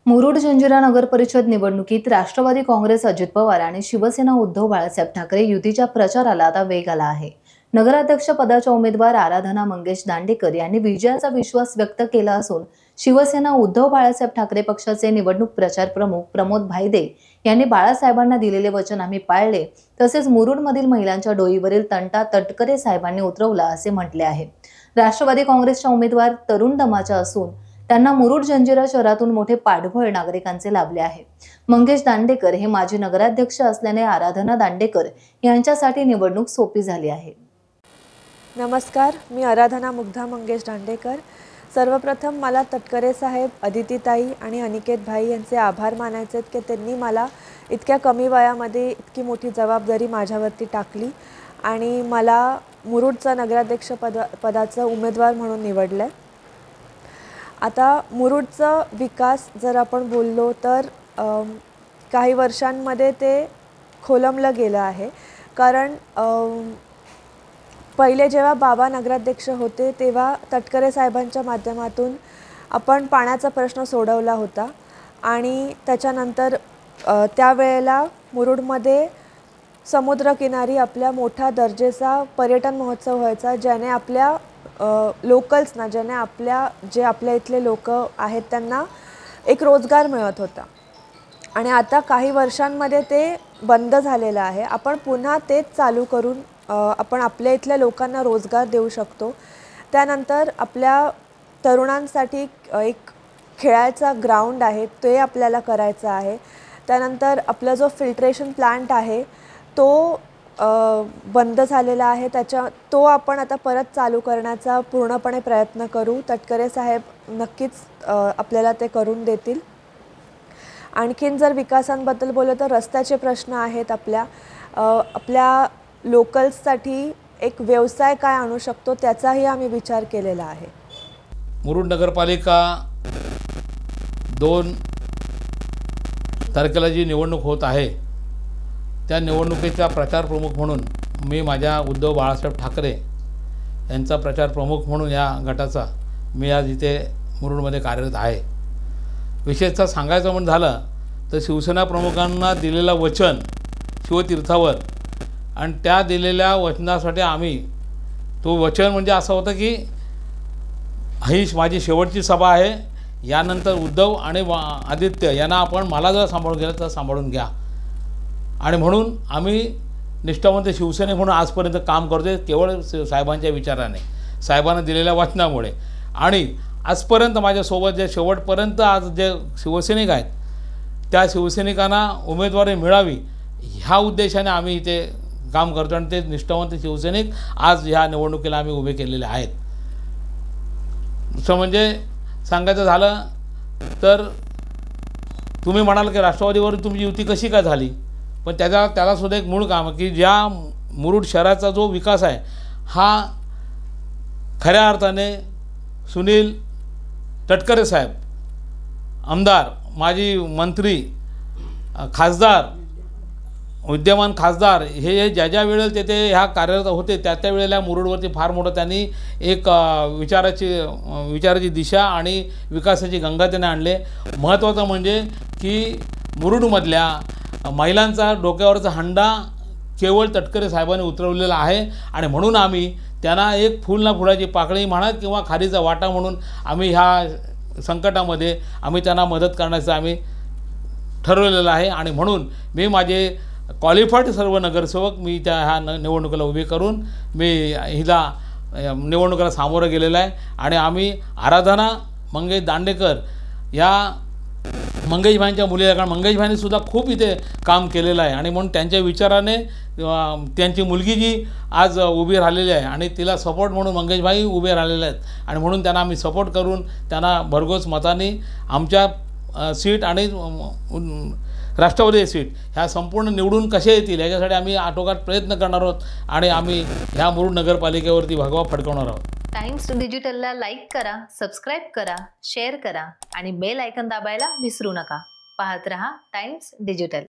मुरुड जंजिरा नगर परिषद निवडणुकीत राष्ट्रवादी काँग्रेस अजित पवार आणि शिवसेना उद्धव बाळासाहेब ठाकरे युतीच्या प्रचाराला आता वेग आला आहे। नगराध्यक्ष पदाच्या उमेदवार आराधना मंगेश दांडेकर यांनी विजयाचा विश्वास व्यक्त केला असून शिवसेना उद्धव बाळासाहेब ठाकरे पक्षाचे निवडणूक प्रचार प्रमुख प्रमोद भाईदे यांनी बाळासाहेबांना दिलेले वचन आम्ही पाळले, तसेच मुरुडमधील महिलांच्या डोईवरील तंटा तटकरे साहेबांनी उतरवला असे म्हटले आहे। राष्ट्रवादी काँग्रेसच्या उमेदवार तरुण दमाच्या असून त्यांना मुरुड जंजिरा शहरातून मोठे पाठबळ नागरिकांचे लाभले आहे। मंगेश दांडेकर हे माजी नगराध्यक्ष असल्याने आराधना दांडेकर यांच्यासाठी निवडणूक सोपी झाली आहे। नमस्कार, मी आराधना मुग्धा मंगेश दांडेकर। सर्वप्रथम मला तटकरे साहेब, अदितीताई आणि अनिकेत भाई यांचे आभार मानायचे की त्यांनी मला इतक्या कमी वयामध्ये इतकी मोठी जबाबदारी माझ्यावरती टाकली आणि मला मुरुडचा नगराध्यक्ष पदाचा उमेदवार म्हणून निवडले। आता मुरुडचा विकास जर आपण बोललो तर काही वर्षांमध्ये ते खोलमलं गेलं आहे। कारण पहिले जेव्हा बाबा नगराध्यक्ष होते तेव्हा तटकरे साहेबांच्या माध्यमातून आपण पाण्याचा प्रश्न सोडवला होता आणि त्याच्यानंतर त्यावेळेला मुरुडमध्ये समुद्रकिनारी आपल्या मोठा दर्जेचा पर्यटन महोत्सव व्हायचा, ज्याने आपल्या लोकल्सना, ज्याने आपल्या इथले लोक आहेत त्यांना एक रोजगार मिळत होता। आणि आता काही वर्षांमध्ये ते बंद झालेलं आहे। आपण पुन्हा तेच चालू करून आपण आपल्या इथल्या लोकांना रोजगार देऊ शकतो। त्यानंतर आपल्या तरुणांसाठी एक खेळायचा ग्राउंड आहे ते आपल्याला करायचा आहे। त्यानंतर आपला जो फिल्ट्रेशन प्लांट आहे तो बंद झालेला आहे, तो आपण आता परत चालू करण्याचा पूर्णपणे प्रयत्न करू। तटकरे साहेब नक्कीच आपल्याला ते करून देतील। आणखीन जर विकासांबद्दल बोललो तर रस्त्याचे प्रश्न आहेत। आपल्या लोकल्ससाठी एक व्यवसाय काय आणू शकतो त्याचाही आम्ही विचार केलेला आहे। मुरुड नगरपालिका 2 तारखेला जी निवडणूक होत आहे त्या निवडणुकीचा प्रचार प्रमुख म्हणून मी माझ्या उद्धव बाळासाहेब ठाकरे यांचा प्रचार प्रमुख म्हणून या गटाचा मी आज इथे मुरुडमध्ये कार्यरत आहे। विशेषतः सांगायचं म्हणून झालं तर शिवसेना प्रमुखांना दिलेलं वचन शिवतीर्थावर आणि त्या दिलेल्या वचनासाठी आम्ही तो वचन म्हणजे असं होतं की ही माझी शेवटची सभा आहे, यानंतर उद्धव आणि आदित्य यांना आपण मला जर सांभाळून गेलं तर सांभाळून घ्या। आणि म्हणून आम्ही निष्ठावंत शिवसेने म्हणून आजपर्यंत काम करतोय, केवळ साहेबांच्या विचाराने, साहेबांना दिलेल्या वचनामुळे। आणि आजपर्यंत माझ्यासोबत जे शेवटपर्यंत आज जे शिवसैनिक आहेत त्या शिवसैनिकांना उमेदवारी मिळावी ह्या उद्देशाने आम्ही इथे काम करतो आणि ते निष्ठावंत शिवसैनिक आज ह्या निवडणुकीला आम्ही उभे केलेले आहेत। दुसरं म्हणजे सांगायचं झालं तर तुम्ही म्हणाल की राष्ट्रवादीवर तुमची युती कशी काय झाली, पण त्याला सुद्धा एक मूळ काम की ज्या मुरुड शहराचा जो विकास आहे हा खऱ्या अर्थाने सुनील तटकरे साहेब, आमदार, माजी मंत्री, खासदार, विद्यमान खासदार हे ज्या वेळेला तेथे ह्या कार्यरत होते त्या वेळेला मुरुडवरती फार मोठं त्यांनी एक विचाराची दिशा आणि विकासाची गंगा त्याने आणले। महत्त्वाचं म्हणजे की मुरुडमधल्या महिलांचा डोक्यावरचा हंडा केवळ तटकरे साहेबांनी उतरवलेला आहे आणि म्हणून आम्ही त्यांना एक फूल ना फुलाची पाकळी म्हणा किंवा खारीचा वाटा म्हणून आम्ही ह्या संकटामध्ये आम्ही त्यांना मदत करण्याचं आम्ही ठरवलेलं आहे। आणि म्हणून मी माझे क्वालिफाईड सर्व नगरसेवक मी त्या ह्या निवडणुकीला उभे करून मी हिला निवडणुकीला सामोरं गेलेलं आहे। आणि आम्ही आराधना मंगेश दांडेकर या मंगेशभाईंच्या मुलीला, कारण मंगेशभाईंनी सुद्धा खूप इथे काम केलेलं आहे आणि म्हणून त्यांच्या विचाराने त्यांची मुलगी जी आज उभी राहिलेली आहे आणि तिला सपोर्ट म्हणून मंगेशभाई उभे राहिलेले आहेत आणि म्हणून त्यांना आम्ही सपोर्ट करून त्यांना भरघोस मताने आमच्या सीट आणि राष्ट्रवादी सीट ह्या संपूर्ण निवडून कशा येतील याच्यासाठी आम्ही आटोकाट प्रयत्न करणार आहोत आणि आम्ही ह्या मुरुड नगरपालिकेवरती भगवा फडकवणार आहोत। टाइम्स डिजिटलला लाईक करा, सबस्क्राइब करा, शेअर करा आणि बेल आयकॉन दाबायला विसरू नका। पाहत रहा टाइम्स डिजिटल।